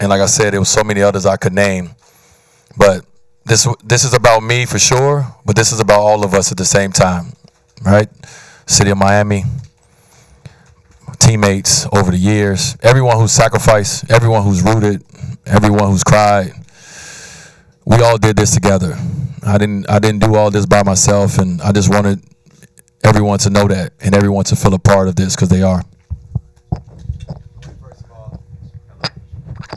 And like I said, there was so many others I could name. But this is about me for sure, but this is about all of us at the same time, right? City of Miami, teammates over the years, everyone who's sacrificed, everyone who's rooted, everyone who's cried. We all did this together. I didn't do all this by myself, and I just wanted everyone to know that and everyone to feel a part of this because they are.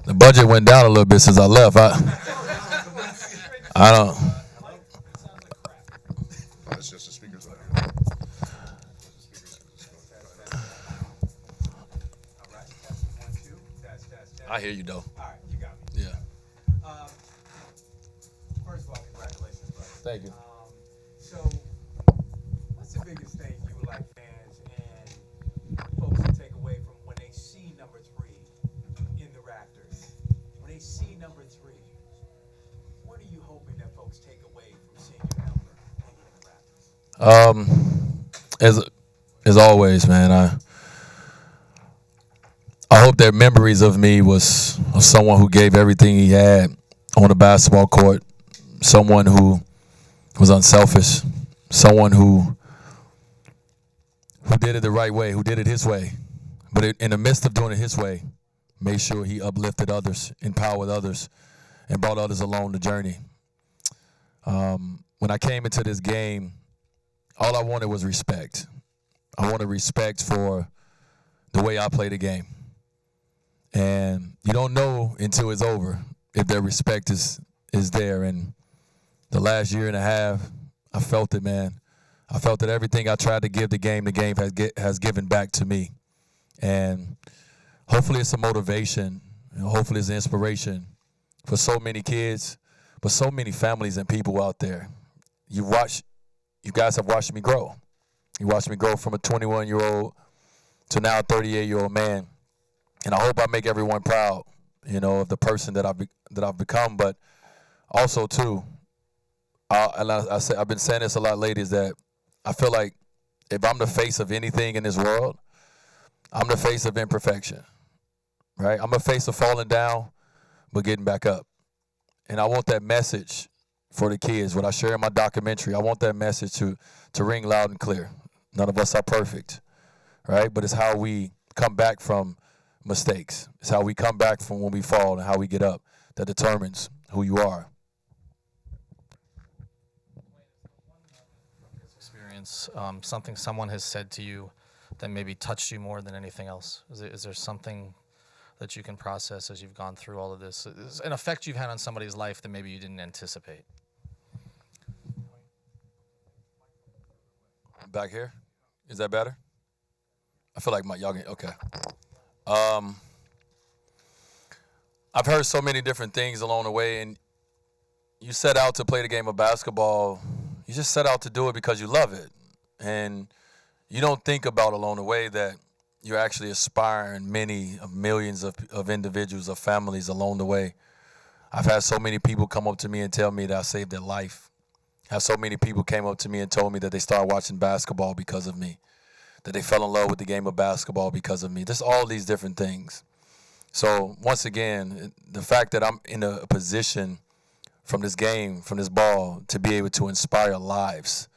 The budget went down a little bit since I left. I don't. That's just the speakers right here. I hear you though. All right, you got me. Yeah. Um, First of all, congratulations, brother. Thank you. So, what's the biggest thing you would like fans and folks to take away from when they see number 3 in the Raptors? When they see number 3, what are you hoping that folks take away from seeing your number in the Raptors? As always, man, I hope that memories of me was of someone who gave everything he had on the basketball court, someone who was unselfish, someone who did it the right way, who did it his way, but in the midst of doing it his way, made sure he uplifted others, empowered others, and brought others along the journey. When I came into this game, all I wanted was respect. I wanted respect for the way I play the game. And you don't know until it's over if that respect is there. And the last year and a half, I felt it, man. I felt that everything I tried to give the game has given back to me. And hopefully it's a motivation, and hopefully it's an inspiration for so many kids, but so many families and people out there. You guys have watched me grow. You watched me grow from a 21-year-old to now a 38-year-old man. And I hope I make everyone proud, of the person that I've become. But also too, I've been saying this a lot lately, is that I feel like if I'm the face of anything in this world, I'm the face of imperfection, right? I'm the face of falling down, but getting back up. And I want that message for the kids. What I share in my documentary, I want that message to ring loud and clear. None of us are perfect, right? But it's how we come back from mistakes. It's how we come back from when we fall and how we get up that determines who you are. Experience, something someone has said to you that maybe touched you more than anything else? Is there something that you can process as you've gone through all of this? Is an effect you've had on somebody's life that maybe you didn't anticipate? Back here? Is that better? I feel like y'all get, okay. I've heard so many different things along the way, and you set out to play the game of basketball. You just set out to do it because you love it. And you don't think about along the way that you're actually aspiring millions of individuals, of families along the way. I've had so many people come up to me and tell me that I saved their life. Have so many people came up to me and told me that they started watching basketball because of me, that they fell in love with the game of basketball because of me. Just all these different things. So once again, the fact that I'm in a position from this game, from this ball, to be able to inspire lives,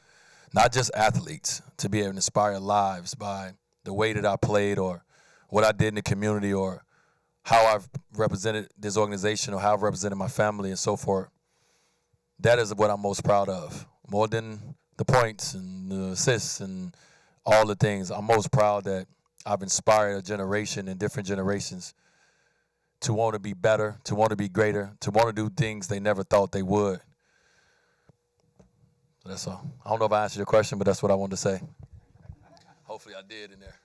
not just athletes, to be able to inspire lives by the way that I played or what I did in the community or how I've represented this organization or how I've represented my family and so forth. That is what I'm most proud of, more than the points and the assists and all the things. I'm most proud that I've inspired a generation and different generations to want to be better, to want to be greater, to want to do things they never thought they would. So that's all. I don't know if I answered your question, but that's what I wanted to say. Hopefully I did in there.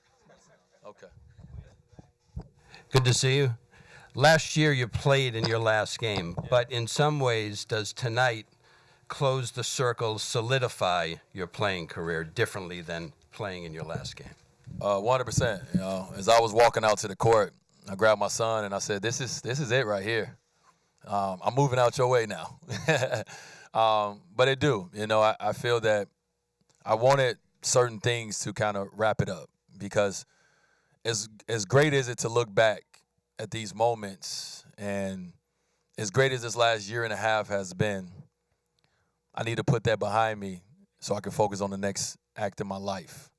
Okay. Good to see you. Last year you played in your last game, but in some ways does tonight close the circle, solidify your playing career differently than playing in your last game? 100%. As I was walking out to the court, I grabbed my son and I said, "This is it right here. I'm moving out your way now." But it do. I feel that I wanted certain things to kind of wrap it up because as great as it to look back at these moments And as great as this last year and a half has been, I need to put that behind me so I can focus on the next act in my life.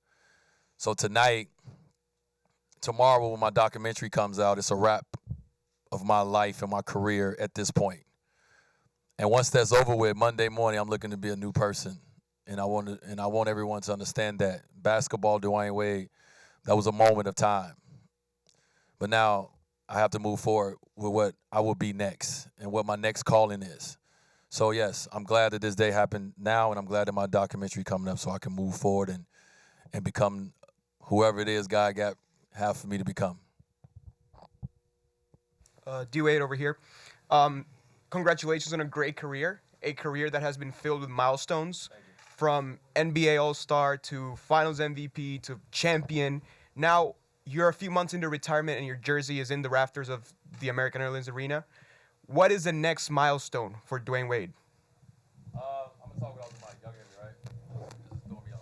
So tomorrow when my documentary comes out, it's a wrap of my life and my career at this point. And once that's over with, Monday morning, I'm looking to be a new person. And I want everyone to understand that basketball, Dwyane Wade, that was a moment of time. But now I have to move forward with what I will be next and what my next calling is. So, yes, I'm glad that this day happened now, and I'm glad that my documentary coming up so I can move forward and become whoever it is God have for me to become. Dwayne over here. Congratulations on a great career, a career that has been filled with milestones, from NBA All-Star to Finals MVP to champion. Now you're a few months into retirement and your jersey is in the rafters of the American Airlines Arena. What is the next milestone for Dwyane Wade? I'm going to talk without the mic. Y'all get me, right? This is throwing me off.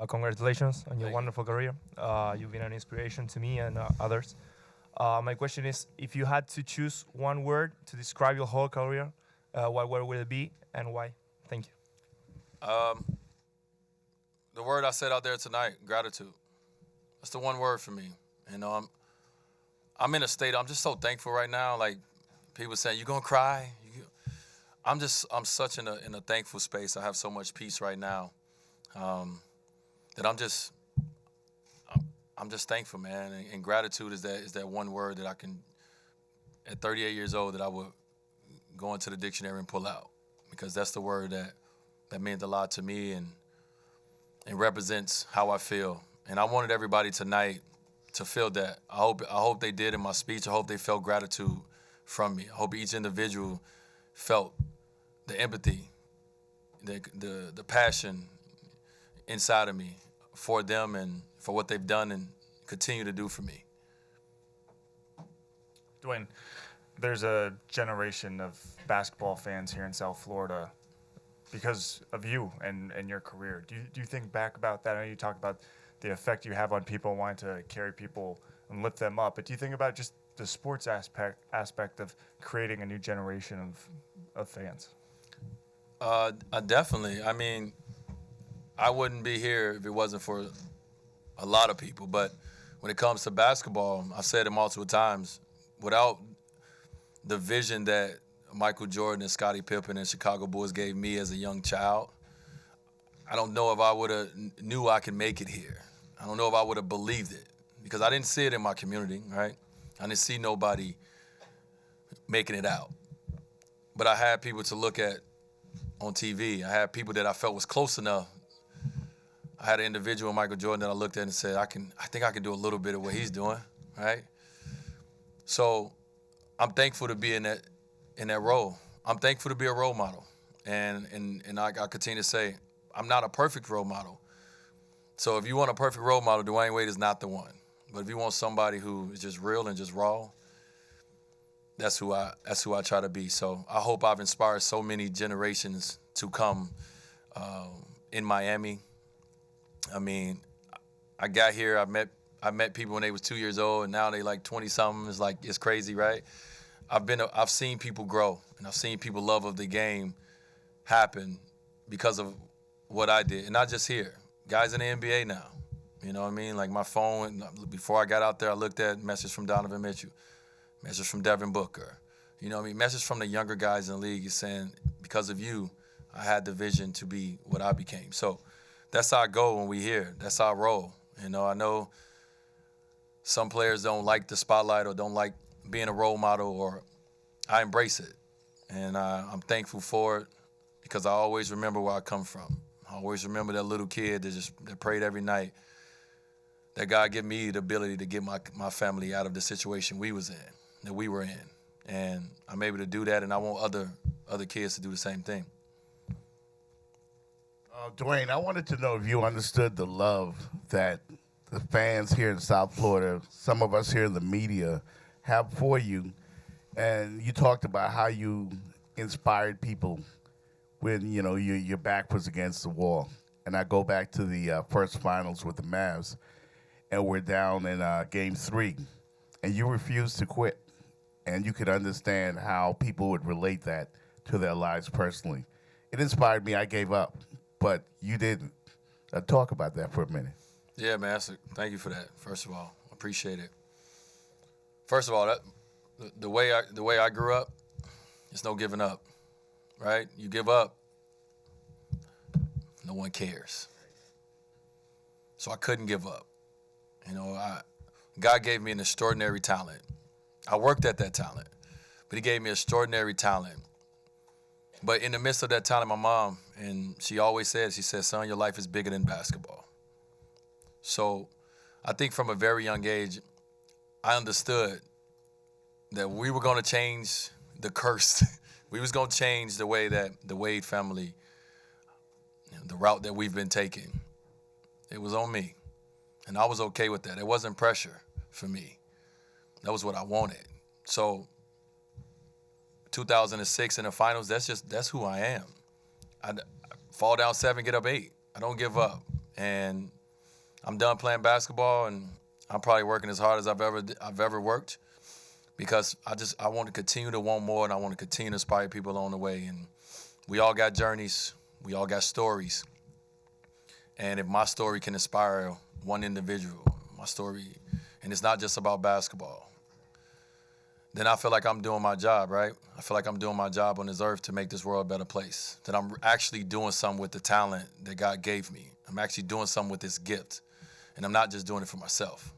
Congratulations on your wonderful career. You've been an inspiration to me and others. My question is, if you had to choose one word to describe your whole career, what word would it be and why? Thank you. The word I said out there tonight, gratitude. That's the one word for me. You know, I'm in a state, I'm just so thankful right now. Like, people saying, you gonna cry? I'm such in a thankful space. I have so much peace right now that I'm just thankful, man. And gratitude is that one word that I can, at 38 years old, that I would go into the dictionary and pull out, because that's the word that meant a lot to me and represents how I feel. And I wanted everybody tonight to feel that. I hope they did in my speech. I hope they felt gratitude from me. I hope each individual felt the empathy, the passion inside of me for them and for what they've done and continue to do for me. Dwyane, there's a generation of basketball fans here in South Florida because of you and your career. Do you think back about that? I know you talked about the effect you have on people, wanting to carry people and lift them up, but do you think about just the sports aspect of creating a new generation of fans? Definitely. I mean, I wouldn't be here if it wasn't for a lot of people. But when it comes to basketball, I've said it multiple times, without the vision that Michael Jordan and Scottie Pippen and Chicago Bulls gave me as a young child, I don't know if I would have knew I could make it here. I don't know if I would have believed it, because I didn't see it in my community, right? I didn't see nobody making it out. But I had people to look at on TV. I had people that I felt was close enough. I had an individual, Michael Jordan, that I looked at and said, I think I can do a little bit of what he's doing, right? So I'm thankful to be in that role. I'm thankful to be a role model. And I continue to say, I'm not a perfect role model. So if you want a perfect role model, Dwyane Wade is not the one. But if you want somebody who is just real and just raw, that's who I try to be. So I hope I've inspired so many generations to come in Miami. I mean, I got here, I met I met people when they was 2 years old, and now they like 20 something. It's like it's crazy, right? I've seen people grow, and I've seen people love of the game happen because of what I did, and not just here. Guys in the NBA now, you know what I mean? Like my phone, before I got out there, I looked at message from Donovan Mitchell, message from Devin Booker, you know what I mean? Message from the younger guys in the league is saying, because of you, I had the vision to be what I became. So that's how I go when we here. That's how I roll. You know, I know some players don't like the spotlight or don't like being a role model, or I embrace it. And I'm thankful for it because I always remember where I come from. I always remember that little kid that prayed every night that God give me the ability to get my family out of the situation we were in. And I'm able to do that, and I want other kids to do the same thing. Dwyane, I wanted to know if you understood the love that the fans here in South Florida, some of us here in the media, have for you. And you talked about how you inspired people when, you know, your back was against the wall. And I go back to the first finals with the Mavs, and we're down in Game 3, and you refused to quit. And you could understand how people would relate that to their lives personally. It inspired me. I gave up, but you didn't. Talk about that for a minute. Yeah, man. Thank you for that. First of all, appreciate it. First of all, the way I grew up, it's no giving up, right? You give up, no one cares. So I couldn't give up. You know, God gave me an extraordinary talent. I worked at that talent, but he gave me extraordinary talent. But in the midst of that talent, my mom, and she always said, son, your life is bigger than basketball. So I think from a very young age, I understood that we were going to change the curse. We was going to change the way that the Wade family, the route that we've been taking. It was on me, and I was okay with that. It wasn't pressure for me. That was what I wanted. So 2006 in the finals, that's who I am. I fall down 7, get up 8. I don't give up. And I'm done playing basketball, and I'm probably working as hard as I've ever worked, because I want to continue to want more, and I want to continue to inspire people along the way. And we all got journeys. We all got stories. And if my story can inspire one individual, my story, and it's not just about basketball, then I feel like I'm doing my job, right? I feel like I'm doing my job on this earth to make this world a better place, that I'm actually doing something with the talent that God gave me. I'm actually doing something with this gift, and I'm not just doing it for myself.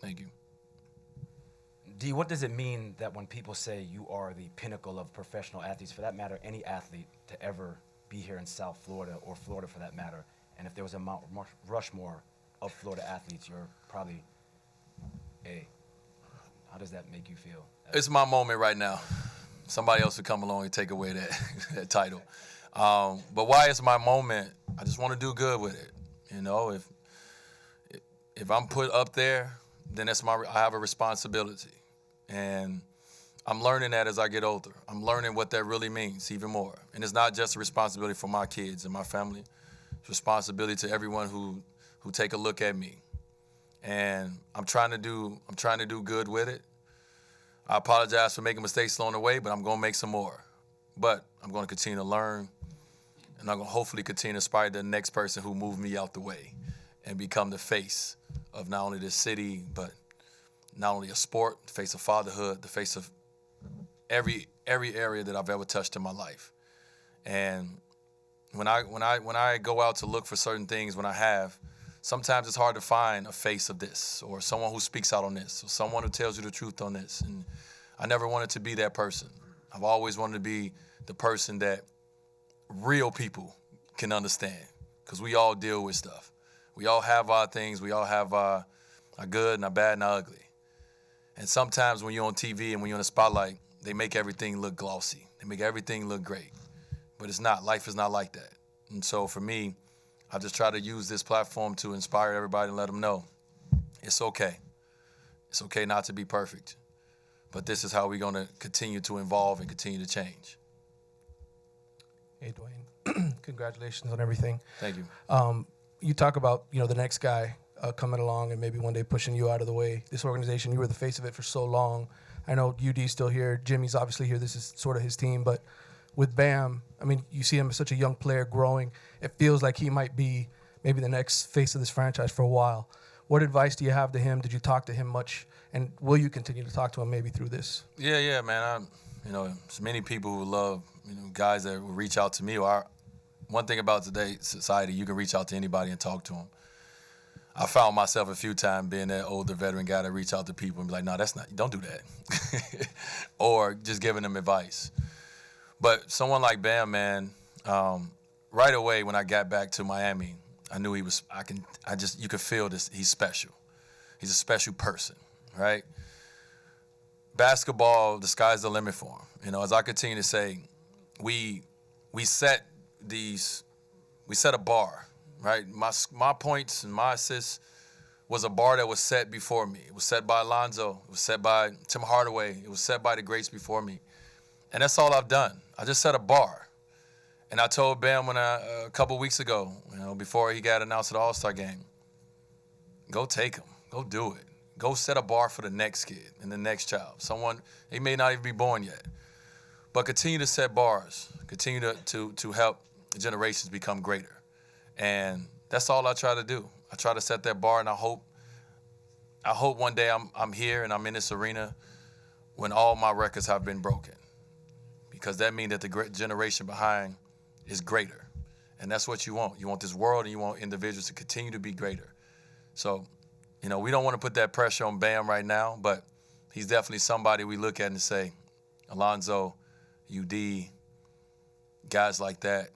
Thank you. D, what does it mean that when people say you are the pinnacle of professional athletes, for that matter, any athlete to ever be here in South Florida, or Florida for that matter, and if there was a Mount Rushmore of Florida athletes, you're probably A. How does that make you feel? It's my moment right now. Somebody else would come along and take away that title. But why it's my moment, I just want to do good with it. You know, if I'm put up there, then I have a responsibility. And I'm learning that as I get older. I'm learning what that really means even more. And it's not just a responsibility for my kids and my family. It's a responsibility to everyone who take a look at me. And I'm trying to do good with it. I apologize for making mistakes along the way, but I'm going to make some more. But I'm going to continue to learn, and I'm going to hopefully continue to inspire the next person who moved me out the way and become the face of not only this city, but not only a sport, the face of fatherhood, the face of every area that I've ever touched in my life. And when I go out to look for certain things, sometimes it's hard to find a face of this, or someone who speaks out on this, or someone who tells you the truth on this. And I never wanted to be that person. I've always wanted to be the person that real people can understand, because we all deal with stuff. We all have our things. We all have our good and our bad and our ugly. And sometimes when you're on TV and when you're in the spotlight, they make everything look glossy. They make everything look great. But it's not. Life is not like that. And so for me, I just try to use this platform to inspire everybody and let them know it's okay. It's okay not to be perfect. But this is how we're going to continue to evolve and continue to change. Hey, Dwyane. Congratulations on everything. Thank you. You talk about, the next guy coming along and maybe one day pushing you out of the way. This organization, you were the face of it for so long. I know UD's still here. Jimmy's obviously here. This is sort of his team. But with Bam, I mean, you see him as such a young player growing. It feels like he might be maybe the next face of this franchise for a while. What advice do you have to him? Did you talk to him much? And will you continue to talk to him maybe through this? Yeah, man. There's many people who love, guys that will reach out to me. One thing about today's society, you can reach out to anybody and talk to them. I found myself a few times being that older veteran guy that reach out to people and be like, no, don't do that. Or just giving them advice. But someone like Bam, man, right away when I got back to Miami, I knew you could feel this, he's special. He's a special person, right? Basketball, the sky's the limit for him. As I continue to say, we set a bar, right? My points and my assists was a bar that was set before me. It was set by Alonzo. It was set by Tim Hardaway. It was set by the greats before me. And that's all I've done. I just set a bar. And I told Bam a couple weeks ago, before he got announced at the All-Star game, go take him. Go do it. Go set a bar for the next kid and the next child. Someone, he may not even be born yet. But continue to set bars. Continue to help generations become greater. And that's all I try to do. I try to set that bar, and I hope one day I'm here and I'm in this arena when all my records have been broken. Because that means that the great generation behind is greater. And that's what you want. You want this world and you want individuals to continue to be greater. So, we don't want to put that pressure on Bam right now, but he's definitely somebody we look at and say, Alonzo, UD, guys like that,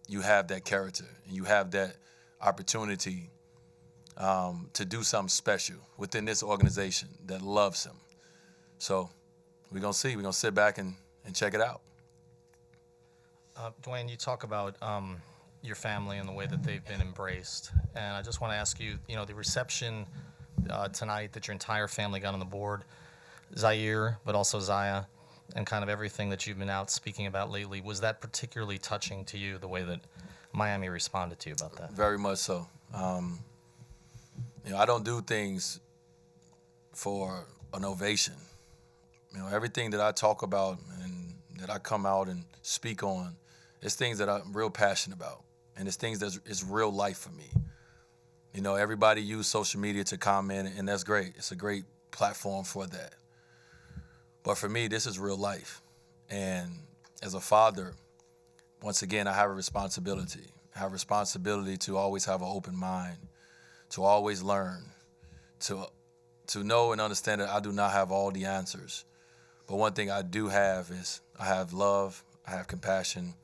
you have that character and you have that opportunity to do something special within this organization that loves him. So we're going to see. We're going to sit back and check it out. Dwyane, you talk about your family and the way that they've been embraced. And I just want to ask you, the reception tonight that your entire family got on the board, Zaire, but also Zaya, and kind of everything that you've been out speaking about lately, was that particularly touching to you, the way that Miami responded to you about that? Very much so. I don't do things for an ovation. Everything that I talk about and that I come out and speak on, it's things that I'm real passionate about. And it's things that is real life for me. Everybody use social media to comment, and that's great. It's a great platform for that. But for me, this is real life. And as a father, once again, I have a responsibility. I have a responsibility to always have an open mind, to always learn, to know and understand that I do not have all the answers. But one thing I do have is I have love, I have compassion.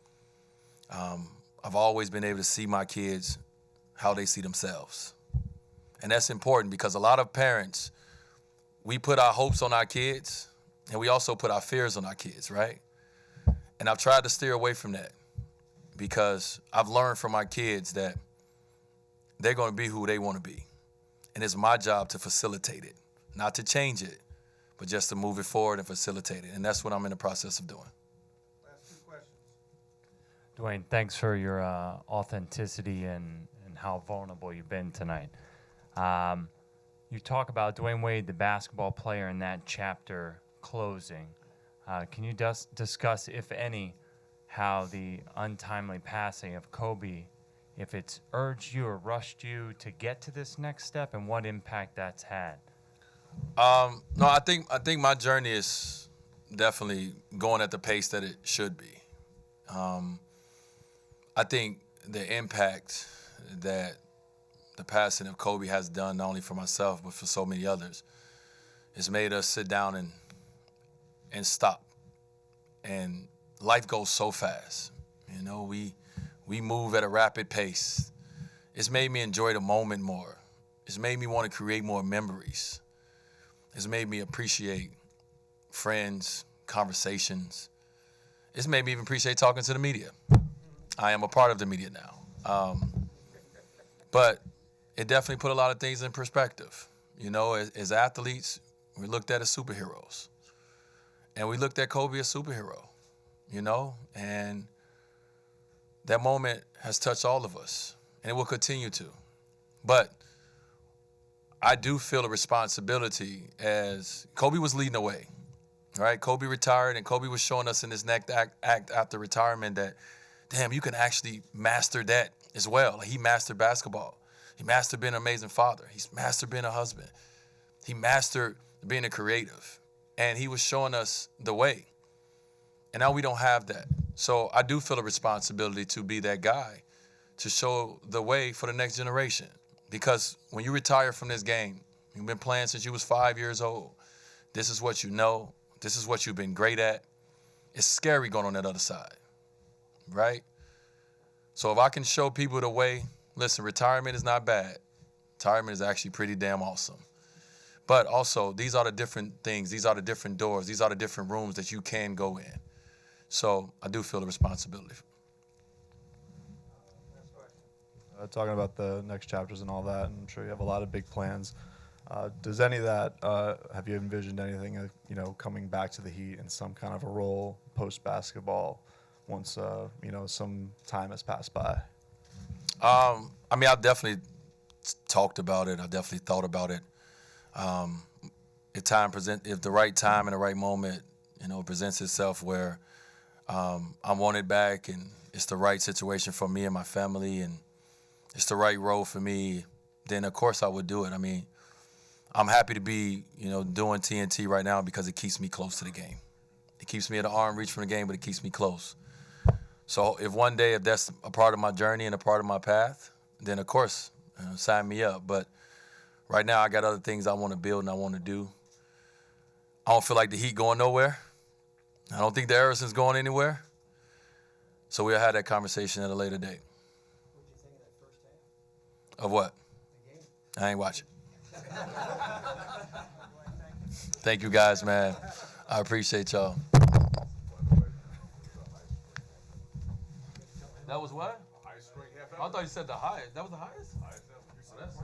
I've always been able to see my kids how they see themselves. And that's important because a lot of parents, we put our hopes on our kids and we also put our fears on our kids, right? And I've tried to steer away from that because I've learned from my kids that they're going to be who they want to be. And it's my job to facilitate it, not to change it, but just to move it forward and facilitate it. And that's what I'm in the process of doing. Last two questions. Dwyane, thanks for your authenticity and how vulnerable you've been tonight. You talk about Dwyane Wade, the basketball player, in that chapter closing. Can you discuss, if any, how the untimely passing of Kobe, if it's urged you or rushed you to get to this next step, and what impact that's had? No, I think my journey is definitely going at the pace that it should be. I think the impact that the passing of Kobe has done, not only for myself, but for so many others, has made us sit down and stop. And life goes so fast. We move at a rapid pace. It's made me enjoy the moment more. It's made me want to create more memories. It's made me appreciate friends, conversations. It's made me even appreciate talking to the media. I am a part of the media now. But it definitely put a lot of things in perspective. As athletes, we looked at as superheroes. And we looked at Kobe as superhero, and that moment has touched all of us, and it will continue to. But I do feel a responsibility as Kobe was leading the way, right? Kobe retired, and Kobe was showing us in his next act after retirement that, damn, you can actually master that as well. Like, he mastered basketball. He mastered being an amazing father. He's mastered being a husband. He mastered being a creative. And he was showing us the way. And now we don't have that. So I do feel a responsibility to be that guy, to show the way for the next generation. Because when you retire from this game, you've been playing since you was 5 years old. This is what you know. This is what you've been great at. It's scary going on that other side, right? So if I can show people the way, listen, retirement is not bad. Retirement is actually pretty damn awesome. But also, these are the different things. These are the different doors. These are the different rooms that you can go in. So I do feel the responsibility. Talking about the next chapters and all that, and I'm sure you have a lot of big plans. Does any of that, have you envisioned anything, coming back to the Heat in some kind of a role post-basketball once, some time has passed by? I've definitely talked about it. I definitely thought about it. If the right time and the right moment, presents itself where I want it back and it's the right situation for me and my family and it's the right role for me, then of course I would do it. I'm happy to be, doing TNT right now because it keeps me close to the game. It keeps me at an arm reach from the game, but it keeps me close. So if one day, if that's a part of my journey and a part of my path, then of course, sign me up. But right now I got other things I want to build and I want to do. I don't feel like the Heat going nowhere. I don't think the Harrison's going anywhere. So we'll have that conversation at a later date. What did you think of that first half? Of what? The game. I ain't watching. Thank you guys, man. I appreciate y'all. That was what? I thought you said the highest. That was the highest? Oh, that's